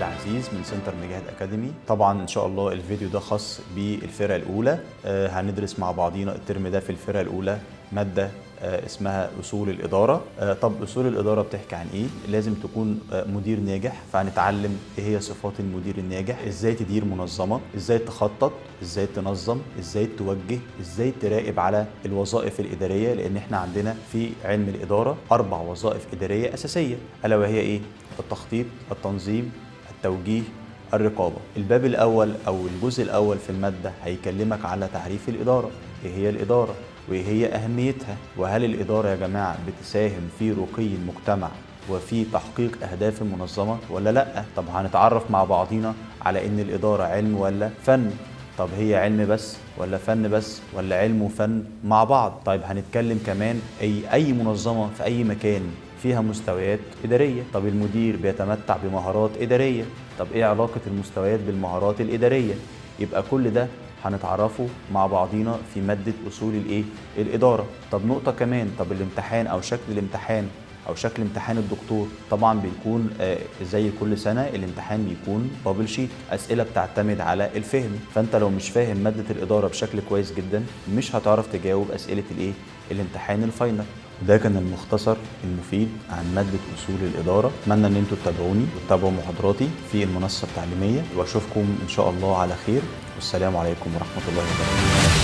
العزيز من سنتر نجاهد أكاديمي. طبعا إن شاء الله الفيديو ده خاص بالفرقة الأولى. هندرس مع بعضينا الترم ده في الفرقة الأولى مادة اسمها أصول الإدارة. طب أصول الإدارة بتحكي عن إيه؟ لازم تكون مدير ناجح، فهنتعلم إيه هي صفات المدير الناجح، إزاي تدير منظمة، إزاي تخطط، إزاي تنظم، إزاي توجه، إزاي تراقب على الوظائف الإدارية، لأن إحنا عندنا في علم الإدارة 4 وظائف إدارية أساسية، ألا وهي إيه؟ التخطيط، التنظيم، التوجيه، الرقابة. الباب الأول أو الجزء الأول في المادة هيكلمك على تعريف الإدارة، إيه هي الإدارة؟ وإيه هي أهميتها؟ وهل الإدارة يا جماعة بتساهم في رقي المجتمع وفي تحقيق أهداف المنظمة ولا لأ؟ طب هنتعرف مع بعضينا على إن الإدارة علم ولا فن؟ طب هي علم بس ولا فن بس ولا علم وفن مع بعض؟ طيب هنتكلم كمان أي منظمة في أي مكان فيها مستويات إدارية. طب المدير بيتمتع بمهارات إدارية. طب إيه علاقة المستويات بالمهارات الإدارية؟ يبقى كل ده هنتعرفه مع بعضينا في مادة أصول الإدارة. طب نقطة كمان، طب الامتحان أو شكل الامتحان أو شكل امتحان الدكتور طبعا بيكون زي كل سنة الامتحان بيكون بابل شيت، أسئلة بتعتمد على الفهم. فأنت لو مش فاهم مادة الإدارة بشكل كويس جدا مش هتعرف تجاوب أسئلة الامتحان الفاينل. ده كان المختصر المفيد عن مادة أصول الإدارة. أتمنى إن انتوا تتابعوني وتتابعوا محاضراتي في المنصة التعليمية، وأشوفكم إن شاء الله على خير، والسلام عليكم ورحمة الله وبركاته.